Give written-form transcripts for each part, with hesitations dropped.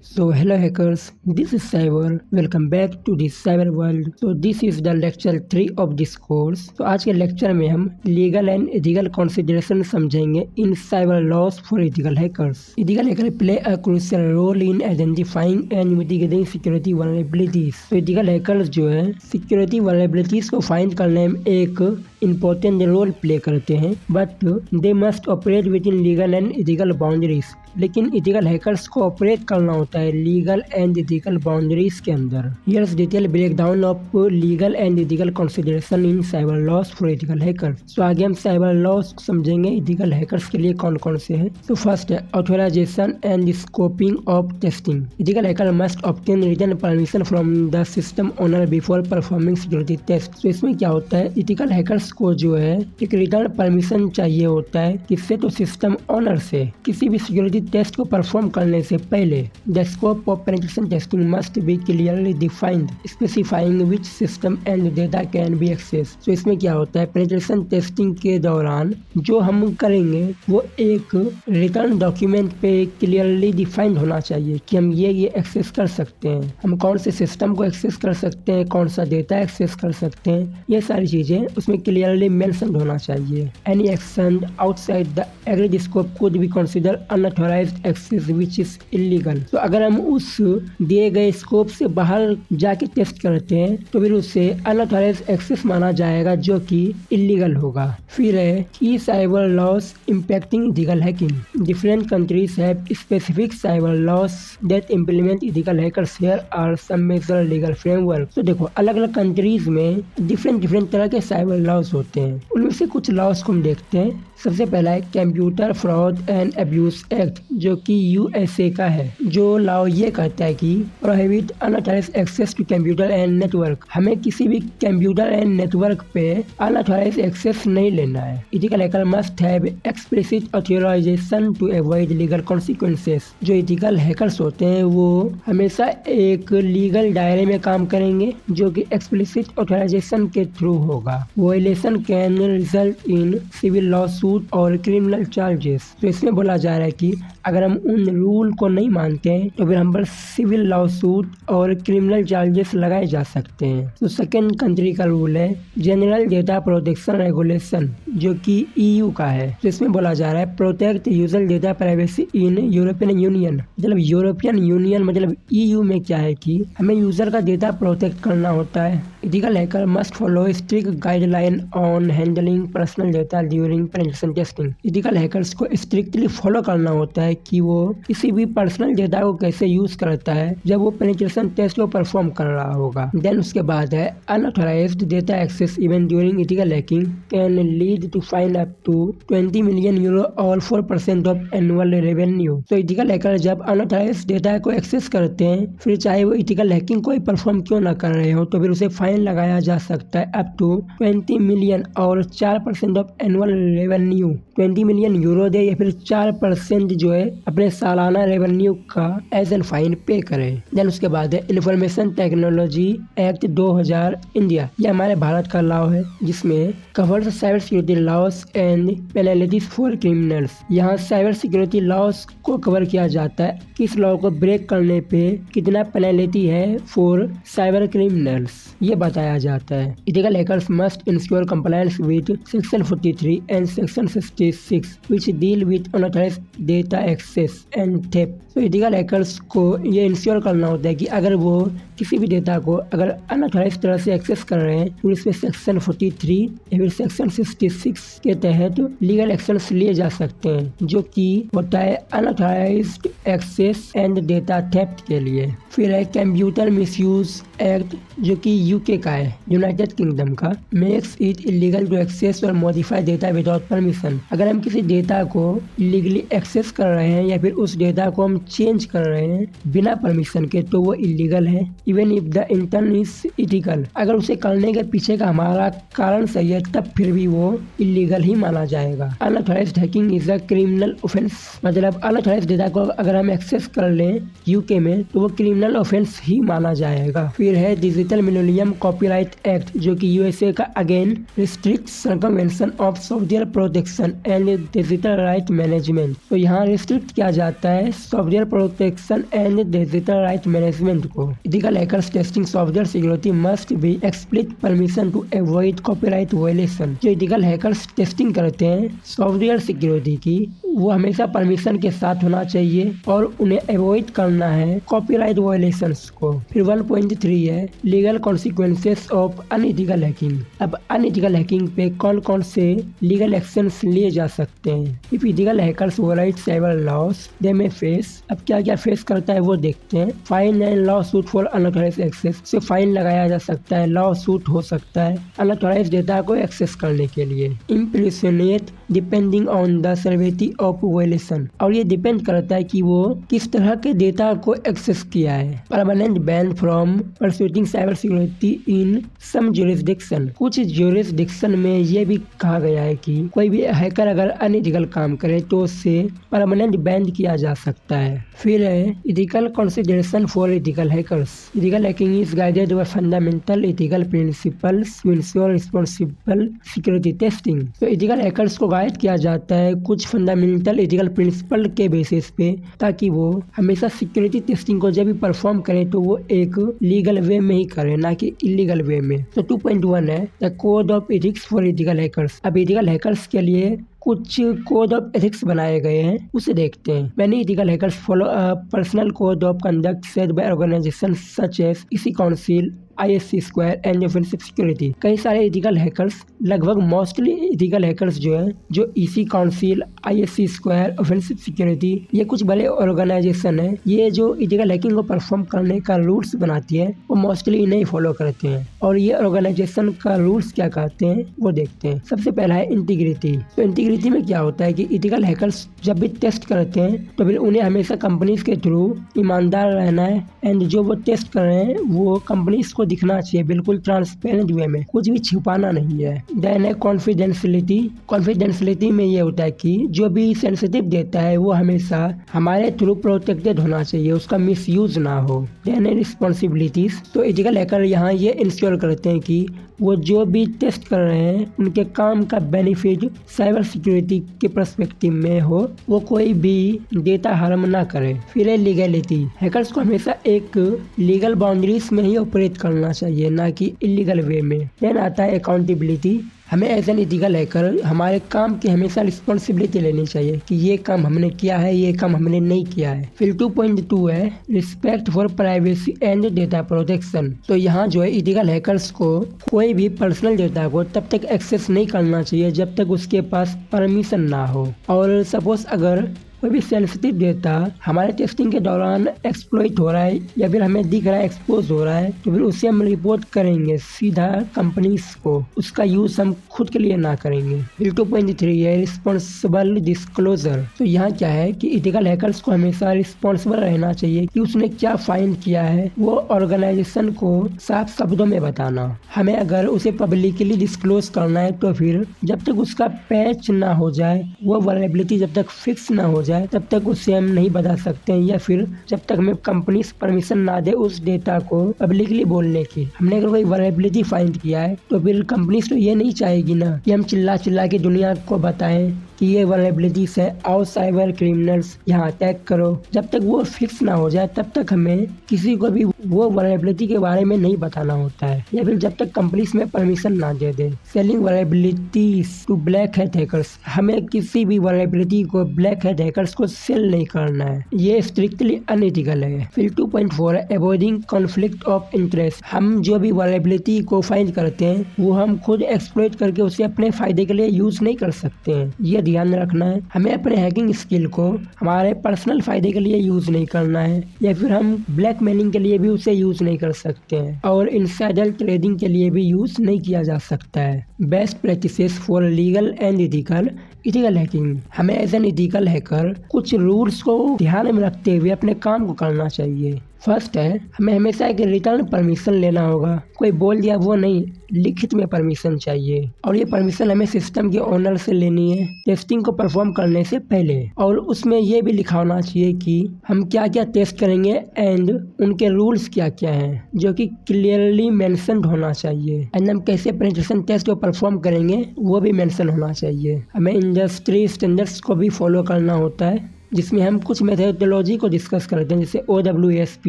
So hello hackers, this is Cyber. Welcome back to the cyber world. So this is the lecture 3 of this course. तो आज के lecture में हम legal and ethical consideration समझेंगे in cyber laws for ethical hackers. Ethical hacker play a crucial role in identifying and mitigating security vulnerabilities. तो ethical hackers जो है security vulnerabilities को फाइंड करने में एक इम्पोर्टेंट रोल प्ले करते हैं, but they must operate within legal and ethical boundaries. लेकिन एथिकल हैकर्स को ऑपरेट करना होता है लीगल एंड एथिकल बाउंड्रीज के अंदर. Here's detail breakdown of legal and ethical consideration in cyber laws for ethical hackers. तो आगे हम साइबर लॉस समझेंगे एथिकल हैकर्स के लिए कौन कौन से हैं. तो फर्स्ट है authorisation and scoping of testing. Ethical hacker must obtain written permission from the system owner before performing security test. तो इसमें क्या होता है, एथिकल हैकर्स को जो है एक रिटर्न परमिशन चाहिए होता है. किससे? तो सिस्टम ओनर से. किसी भी सिक्योरिटी टेस्ट को परफॉर्म करने से पहले the scope of penetration testing must be clearly defined specifying which system and data can be access. तो इसमें क्या होता है, पेनिट्रेशन टेस्टिंग के दौरान जो हम करेंगे वो एक रिटर्न डॉक्यूमेंट पे क्लियरली डिफाइंड होना चाहिए कि हम ये एक्सेस कर सकते हैं, हम कौन से सिस्टम को एक्सेस कर सकते हैं, कौन सा डेटा एक्सेस कर सकते हैं, ये सारी चीजें उसमें क्लियरली मेंशन होना चाहिए. Any action outside the agreed scope could be consider unauthorised access which is illegal. तो अगर हम उस दिए गए स्कोप से बाहर जाके टेस्ट करते हैं तो फिर उसे अनऑथराइज्ड एक्सेस माना जाएगा जो कि इलीगल होगा. फिर है की cyber laws impacting ethical hacking. Different countries have specific cyber laws that implement ethical hackers. Here are some major legal framework. तो देखो अलग अलग कंट्रीज में डिफरेंट तरह के साइबर लॉस होते हैं. उनमें से कुछ लॉस को हम देखते हैं. सबसे पहला है computer fraud and abuse act जो कि यूएसए का है. जो लॉ ये कहता है कि prohibit unauthorised access to computer and network. हमें किसी भी कंप्यूटर एंड नेटवर्क पे अनऑथराइज्ड एक्सेस नहीं लेना है. Ethical hacker must have explicit authorisation to avoid legal consequences. जो एथिकल हैकर्स होते हैं वो हमेशा एक लीगल दायरे में काम करेंगे जो कि एक्सप्लिसिट ऑथराइजेशन के थ्रू होगा. Violation can result in civil lawsuit और क्रिमिनल चार्जेस. तो इसमें बोला जा रहा है कि अगर हम उन रूल को नहीं मानते हैं तो फिर हम पर सिविल लॉ सूट और क्रिमिनल चार्जेस लगाए जा सकते हैं. तो सेकेंड कंट्री का रूल है जनरल डेटा प्रोटेक्शन रेगुलेशन जो कि ईयू का है. तो इसमें बोला जा रहा है protect user data privacy in European union. मतलब यूरोपियन यूनियन मतलब ईयू में क्या है कि हमें यूजर का डेटा प्रोटेक्ट करना होता है. Ethical hacker must follow strict guideline on handling personal data during penetration testing. Ethical hackers को स्ट्रिक्टली फॉलो करना होता है कि वो किसी भी पर्सनल डेटा को कैसे यूज करता है जब वो पेनिट्रेशन टेस्ट को परफॉर्म कर रहा होगा. देन उसके बाद है unauthorised data access even during ethical hacking can lead to fine up to 20 million euro और 4% ऑफ एनुअल रेवेन्यू. तो एथिकल हैकर जब अनऑथराइज्ड डेटा को एक्सेस करते हैं फिर चाहे वो एथिकल हैकिंग को ही परफॉर्म क्यों ना कर रहे हो तो फिर उसे फाइन लगाया जा सकता है अप टू 20 मिलियन और 4% of annual revenue. 20 million euro दे या फिर 4% जो है अपने सालाना रेवेन्यू का एज एन फाइन पे करे. देन उसके बाद है इंफॉर्मेशन टेक्नोलॉजी एक्ट 2000 इंडिया. यह हमारे भारत का लॉ है जिसमें covers cyber security loss and penalties for criminals. यहाँ साइबर सिक्योरिटी लॉस को कवर किया जाता है. किस लॉ को ब्रेक करने पे कितना पेनल्टी है फॉर साइबर क्रिमिनल्स ये बताया जाता है. Ethical hackers must ensure compliance with section 43 and section 66 which deal with unauthorized data access and theft. तो एथिकल हैकर्स को ये इंश्योर करना होता है कि अगर वो किसी भी डेटा को अगर अनऑथराइज्ड तरह से एक्सेस कर रहे हैं तो इसमें सेक्शन 43 या फिर सेक्शन 66 के तहत लीगल एक्शंस लिए जा सकते हैं जो कि होता है unauthorised access and data theft के लिए. फिर है कंप्यूटर मिसयूज एक्ट जो कि यूके का है, यूनाइटेड किंगडम का. Makes it illegal to access और मॉडिफाई डेटा विदाउट परमिशन. अगर हम किसी डेटा को इलीगली एक्सेस कर रहे हैं या फिर उस डेटा को हम चेंज कर रहे हैं बिना परमिशन के तो वो इलीगल है. Even if the intent is ethical. अगर उसे करने के पीछे का हमारा कारण सही है तब फिर भी वो इलीगल ही माना जाएगा. Unauthorised hacking is a criminal offence. मतलब अनऑथराइज्ड डेटा को अगर हम एक्सेस कर लें यूके में तो वो क्रिमिनल क्रिमिनल ऑफेंस ही माना जाएगा। फिर है डिजिटल मिलेनियम कॉपीराइट एक्ट, जो कि यूएसए का again restrict circumvention of software protection and digital right management. तो यहाँ रिस्ट्रिक्ट किया जाता है software protection and digital right management को। Ethical hackers testing software security must be explicit permission to avoid copyright violation. जो ethical hackers testing करते हैं software security की, वो हमेशा परमिशन के साथ होना चाहिए और उन्हें अवॉइड करना है कॉपीराइट वायलेशंस को। फिर 1.3 है legal consequences of unethical hacking. अब अनइथिकल हैकिंग पे कौन कौन से लीगल एक्शंस लिए जा सकते हैं। If ethical hackers violate several laws they may face. अब क्या क्या फेस करता है वो देखते हैं। Fine and lawsuit for unauthorised access, से फाइन लगाया जा सकता है, लॉ सूट हो सकता है अनऑथराइज्ड डेटा को एक्सेस करने के लिए। Imprisonment depending on the severity of violation, और ये डिपेंड करता है कि वो किस तरह के डेटा को एक्सेस किया है। Permanent ban from pursuing cyber security in some jurisdiction, कुछ ज्यूरिसडिक्शन में ये भी कहा गया है कि कोई भी हैकर अगर अनइथिकल काम करे तो उससे परमानेंट बैन किया जा सकता है। फिर है ethical consideration for ethical hackers. Ethical hacking is guided by fundamental ethical principles to ensure responsible security testing. तो इथिकल हैकर्स को गाइड किया जाता है कुछ फंडामेंटल इथिकल प्रिंसिपल के बेसिस पे, ताकि वो हमेशा सिक्योरिटी टेस्टिंग को जब भी परफॉर्म करें तो वो एक लीगल वे में ही करें, ना कि इलीगल वे में। तो 2.1 है the code of ethics for ethical hackers. अब इथिकल हैकर्स के लिए कुछ कोड ऑफ एथिक्स बनाए गए हैं, उसे देखते हैं। Many ethical hackers follow personal code of conduct set by organization such as EC Council, ISC square and offensive security. कई सारे इथिकल हैकर्स, लगभग मोस्टली इथिकल हैकर्स जो है, जो EC Council, ISC square, offensive security, ये कुछ बड़े organisation है, ये जो इथिकल हैकिंग को परफॉर्म करने का रूल्स बनाती है वो मोस्टली इन्हें ही फॉलो करते हैं। और ये ऑर्गेनाइजेशन का रूल्स क्या कहते हैं वो देखते हैं। सबसे पहला है इंटीग्रिटी। तो इंटीग्रिटी में क्या होता है कि इथिकल हैकर्स जब भी टेस्ट करते हैं तो फिर उन्हें हमेशा कंपनीज के थ्रू ईमानदार रहना है, एंड जो वो टेस्ट कर रहे हैं वो कंपनीज को दिखना चाहिए बिल्कुल ट्रांसपेरेंट वे में, कुछ भी छुपाना नहीं है। देन है कॉन्फिडेंशियलिटी। कॉन्फिडेंशियलिटी में ये होता है कि जो भी सेंसिटिव डेटा है वो हमेशा हमारे थ्रू प्रोटेक्टेड होना चाहिए, उसका मिसयूज ना हो। देन है रिस्पॉन्सिबिलिटीज। तो इथिकल हैकर यहाँ ये इंश्योर करते हैं कि वो जो भी टेस्ट कर रहे हैं उनके काम का बेनिफिट साइबर सिक्योरिटी के पर्सपेक्टिव में हो, वो कोई भी डेटा हार्म ना करे। फिर है लीगलिटी। हैकर्स को हमेशा एक लीगल बाउंड्रीज में ही ऑपरेट करना चाहिए, ना कि इलीगल वे में। देन आता है अकाउंटेबिलिटी। हमें एज एन इथिकल हैकर हमारे काम की हमेशा रिस्पॉन्सिबिलिटी लेनी चाहिए कि ये काम हमने किया है, ये काम हमने नहीं किया है। फिर 2.2 है respect for privacy and data protection. तो यहाँ जो है इथिकल हैकर्स को कोई भी पर्सनल डेटा को तब तक एक्सेस नहीं करना चाहिए जब तक उसके पास परमिशन ना हो। और सपोज अगर कोई भी सेंसिटिव डेटा हमारे टेस्टिंग के दौरान एक्सप्लॉइट हो रहा है या फिर हमें दिख रहा है एक्सपोज हो रहा है, तो फिर उसे हम रिपोर्ट करेंगे सीधा कंपनीज को, उसका यूज हम खुद के लिए ना करेंगे। 2.3 है रिस्पॉन्सिबल डिस्क्लोजर। तो यहाँ क्या है कि इथिकल हैकर्स को हमेशा रिस्पॉन्सिबल रहना चाहिए कि उसने क्या फाइंड किया है वो ऑर्गेनाइजेशन को साफ शब्दों में बताना। हमें अगर उसे पब्लिकली डिस्क्लोज करना है तो फिर जब तक उसका पैच ना हो जाए, वो वल्नरेबिलिटी जब तक फिक्स ना हो जाए तब तक उससे हम नहीं बता सकते हैं, या फिर जब तक हमें कंपनी परमिशन ना दे उस डेटा को पब्लिकली बोलने की। हमने अगर कोई वल्नरेबिलिटी फाइंड किया है तो फिर कंपनी तो ये नहीं चाहेगी ना कि हम चिल्ला चिल्ला के दुनिया को बताएं कि ये वल्नरेबिलिटीज है, आओ साइबर क्रिमिनल्स यहाँ अटैक करो। जब तक वो फिक्स ना हो जाए तब तक हमें किसी को भी वो वल्नरेबिलिटी के बारे में नहीं बताना होता है, या फिर जब तक कंपनीज में परमिशन ना दे दे। Selling vulnerabilities to black hat hackers. हमें किसी भी वल्नरेबिलिटी को ब्लैक हैट हैकर्स को सेल नहीं करना है, ये स्ट्रिक्टली अनइथिकल है। फिर 2.4 है अवॉइडिंग कॉन्फ्लिक्ट ऑफ इंटरेस्ट। हम जो भी वल्नरेबिलिटी को फाइंड करते हैं वो हम खुद एक्सप्लॉइट करके उसे अपने फायदे के लिए यूज नहीं कर सकते हैं, ये ध्यान रखना है। हमें अपने हैकिंग स्किल को हमारे पर्सनल फायदे के लिए यूज नहीं करना है, या फिर हम ब्लैकमेलिंग के लिए भी उसे यूज नहीं कर सकते हैं, और इनसाइडर ट्रेडिंग के लिए भी यूज नहीं किया जा सकता है। Best practices for legal and ethical hacking. हमें एज एन इथिकल हैकर कुछ रूल्स को ध्यान में रखते हुए अपने काम को करना चाहिए। फर्स्ट है, हमें हमेशा एक रिटर्न परमिशन लेना होगा। कोई बोल दिया वो नहीं, लिखित में परमिशन चाहिए और ये परमिशन हमें सिस्टम के ओनर से लेनी है टेस्टिंग को परफॉर्म करने से पहले। और उसमें ये भी लिखा होना चाहिए कि हम क्या क्या टेस्ट करेंगे एंड उनके रूल्स क्या क्या हैं, जो कि क्लियरली मेंशन्ड होना चाहिए। एंड हम कैसे पेनिट्रेशन टेस्ट को परफॉर्म करेंगे वो भी मेंशन होना चाहिए। हमें इंडस्ट्री स्टैंडर्ड्स को भी फॉलो करना होता है, जिसमें हम कुछ मेथोडोलॉजी को डिस्कस करते हैं, जैसे OWASP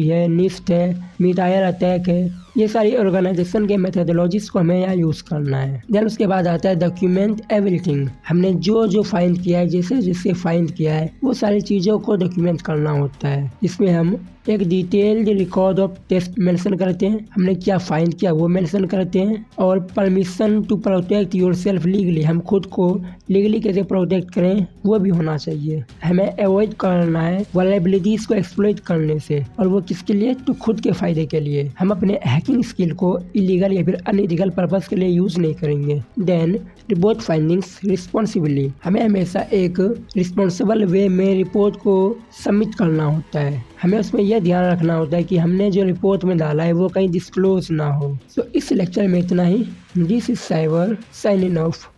है, निस्ट है, मिटायर अटैक है। ये सारी ऑर्गेनाइजेशन के मेथोडोलॉजीज को हमें यहाँ यूज़ करना है। देन उसके बाद आता है डॉक्यूमेंट एवरीथिंग। हमने जो जो फाइंड किया है, जैसे जिससे फाइंड किया है, वो सारी चीज़ों को डॉक्यूमेंट करना होता है, जिसमें हम एक detailed record of test mention करते हैं, हमने क्या फाइंड किया वो मेंशन करते हैं, और permission to protect yourself legally, हम खुद को लीगली कैसे प्रोटेक्ट करें वो भी होना चाहिए। हमें अवॉइड करना है वल्नरेबिलिटीज को एक्सप्लॉइट करने से, और वो किसके लिए, तो खुद के फायदे के लिए। हम अपने हैकिंग स्किल को इलीगल या फिर अनइथिकल पर्पस के लिए यूज नहीं करेंगे। देन रिपोर्ट फाइंडिंग्स रिस्पॉन्सिबली, हमें हमेशा एक रिस्पॉन्सिबल वे में रिपोर्ट को सबमिट करना होता है। हमें उसमें यह ध्यान रखना होता है कि हमने जो रिपोर्ट में डाला है वो कहीं डिस्क्लोज ना हो। इस लेक्चर में इतना ही। This is cyber signing of.